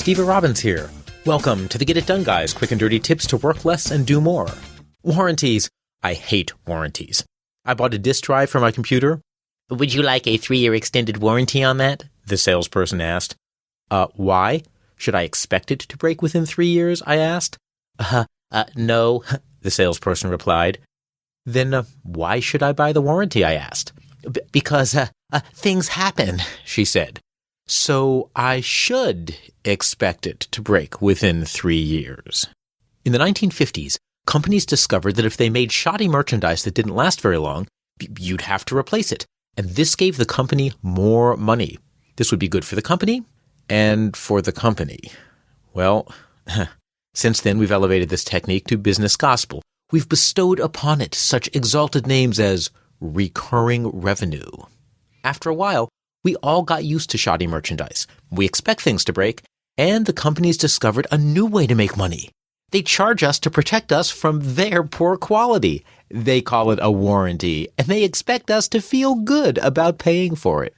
Steve Robbins here. Welcome to the Get It Done Guys, quick and dirty tips to work less and do more. Warranties. I hate warranties. I bought a disk drive for my computer. Would you like a 3-year extended warranty on that? The salesperson asked. Why? Should I expect it to break within 3 years? I asked. No, the salesperson replied. Then why should I buy the warranty? I asked. Because things happen, she said. So I should expect it to break within 3 years. In the 1950s, companies discovered that if they made shoddy merchandise that didn't last very long, you'd have to replace it. And this gave the company more money. This would be good for the company and for the company. Well, since then we've elevated this technique to business gospel. We've bestowed upon it such exalted names as recurring revenue. After a while, we all got used to shoddy merchandise. We expect things to break, and the companies discovered a new way to make money. They charge us to protect us from their poor quality. They call it a warranty, and they expect us to feel good about paying for it.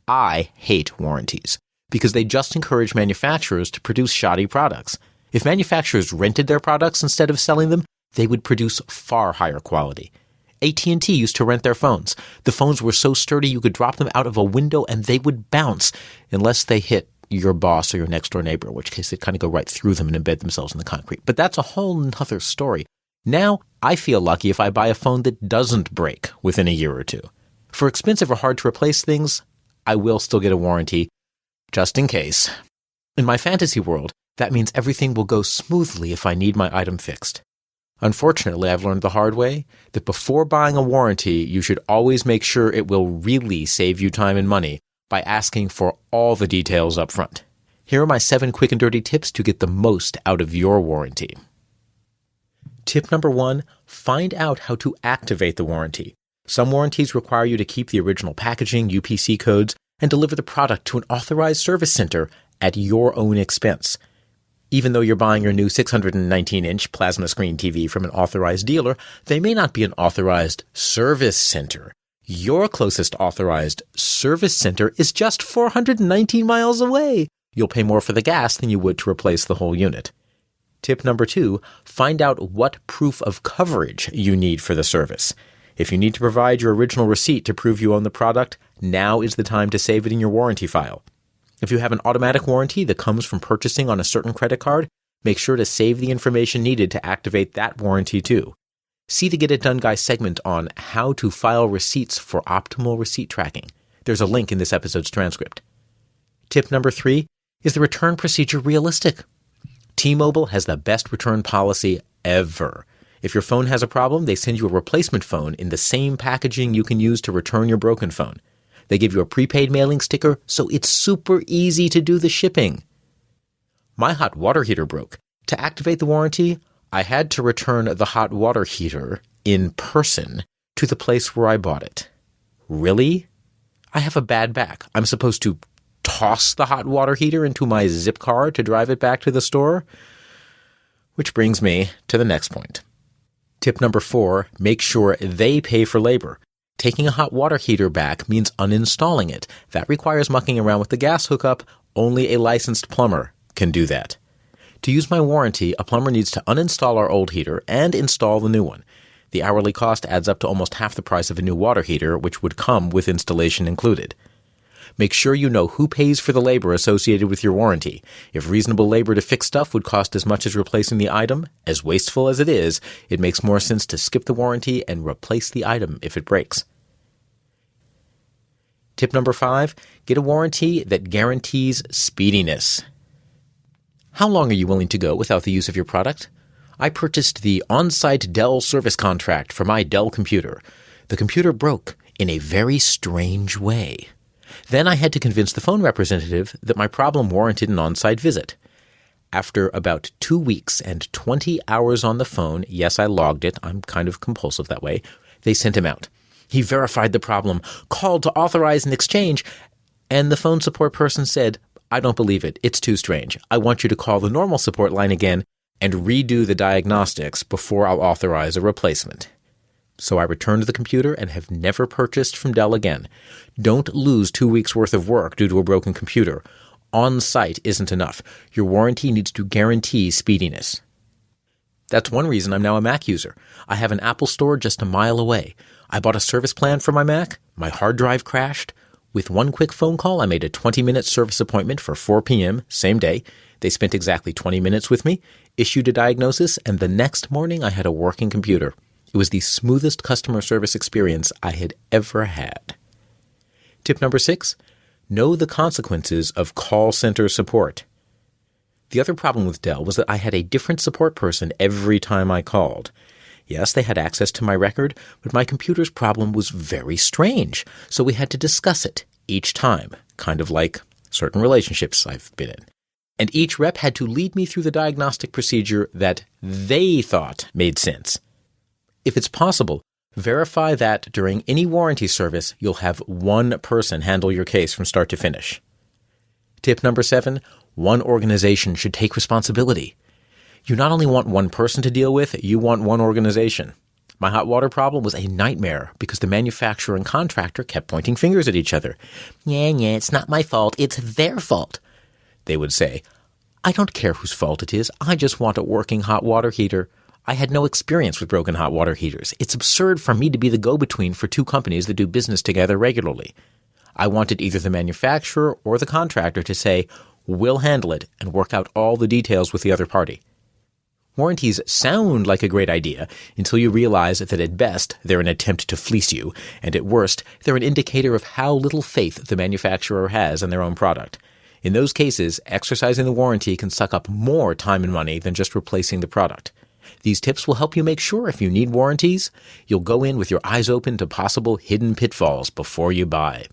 I hate warranties because they just encourage manufacturers to produce shoddy products. If manufacturers rented their products instead of selling them, they would produce far higher quality. AT&T used to rent their phones. The phones were so sturdy you could drop them out of a window and they would bounce unless they hit your boss or your next-door neighbor, in which case they'd kind of go right through them and embed themselves in the concrete. But that's a whole other story. Now, I feel lucky if I buy a phone that doesn't break within a year or two. For expensive or hard-to-replace things, I will still get a warranty, just in case. In my fantasy world, that means everything will go smoothly if I need my item fixed. Unfortunately, I've learned the hard way that before buying a warranty, you should always make sure it will really save you time and money by asking for all the details up front. Here are my 7 quick and dirty tips to get the most out of your warranty. Tip number 1, find out how to activate the warranty. Some warranties require you to keep the original packaging, UPC codes, and deliver the product to an authorized service center at your own expense. Even though you're buying your new 619-inch plasma screen TV from an authorized dealer, they may not be an authorized service center. Your closest authorized service center is just 419 miles away. You'll pay more for the gas than you would to replace the whole unit. Tip number 2, find out what proof of coverage you need for the service. If you need to provide your original receipt to prove you own the product, now is the time to save it in your warranty file. If you have an automatic warranty that comes from purchasing on a certain credit card, make sure to save the information needed to activate that warranty too. See the Get It Done Guy segment on how to file receipts for optimal receipt tracking. There's a link in this episode's transcript. Tip number 3, is the return procedure realistic? T-Mobile has the best return policy ever. If your phone has a problem, they send you a replacement phone in the same packaging you can use to return your broken phone. They give you a prepaid mailing sticker, so it's super easy to do the shipping. My hot water heater broke. To activate the warranty, I had to return the hot water heater in person to the place where I bought it. Really? I have a bad back. I'm supposed to toss the hot water heater into my zip car to drive it back to the store? Which brings me to the next point. Tip number 4, make sure they pay for labor. Taking a hot water heater back means uninstalling it. That requires mucking around with the gas hookup. Only a licensed plumber can do that. To use my warranty, a plumber needs to uninstall our old heater and install the new one. The hourly cost adds up to almost half the price of a new water heater, which would come with installation included. Make sure you know who pays for the labor associated with your warranty. If reasonable labor to fix stuff would cost as much as replacing the item, as wasteful as it is, it makes more sense to skip the warranty and replace the item if it breaks. Tip number 5, get a warranty that guarantees speediness. How long are you willing to go without the use of your product? I purchased the on-site Dell service contract for my Dell computer. The computer broke in a very strange way. Then I had to convince the phone representative that my problem warranted an on-site visit. After about 2 weeks and 20 hours on the phone, yes, I logged it, I'm kind of compulsive that way, they sent him out. He verified the problem, called to authorize an exchange, and the phone support person said, I don't believe it. It's too strange. I want you to call the normal support line again and redo the diagnostics before I'll authorize a replacement. So I returned the computer and have never purchased from Dell again. Don't lose 2 weeks' worth of work due to a broken computer. on-site isn't enough. Your warranty needs to guarantee speediness. That's one reason I'm now a Mac user. I have an Apple store just a mile away. I bought a service plan for my Mac. My hard drive crashed. With one quick phone call, I made a 20-minute service appointment for 4 p.m., same day. They spent exactly 20 minutes with me, issued a diagnosis, and the next morning I had a working computer. It was the smoothest customer service experience I had ever had. Tip number 6, know the consequences of call center support. The other problem with Dell was that I had a different support person every time I called. Yes, they had access to my record, but my computer's problem was very strange, so we had to discuss it each time, kind of like certain relationships I've been in. And each rep had to lead me through the diagnostic procedure that they thought made sense. If it's possible, verify that during any warranty service, you'll have one person handle your case from start to finish. Tip number 7, one organization should take responsibility. You not only want one person to deal with, you want one organization. My hot water problem was a nightmare because the manufacturer and contractor kept pointing fingers at each other. Yeah, it's not my fault, it's their fault. They would say, I don't care whose fault it is, I just want a working hot water heater. I had no experience with broken hot water heaters. It's absurd for me to be the go-between for two companies that do business together regularly. I wanted either the manufacturer or the contractor to say, we'll handle it and work out all the details with the other party. Warranties sound like a great idea until you realize that at best they're an attempt to fleece you, and at worst they're an indicator of how little faith the manufacturer has in their own product. In those cases, exercising the warranty can suck up more time and money than just replacing the product. These tips will help you make sure if you need warranties, you'll go in with your eyes open to possible hidden pitfalls before you buy.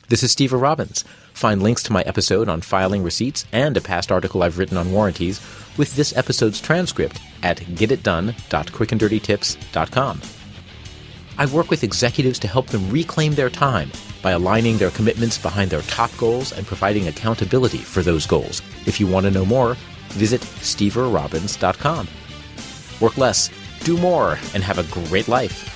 This is Steve Robbins. Find links to my episode on filing receipts and a past article I've written on warranties with this episode's transcript at getitdone.quickanddirtytips.com. I work with executives to help them reclaim their time by aligning their commitments behind their top goals and providing accountability for those goals. If you want to know more, visit steverrobbins.com. Work less, do more, and have a great life.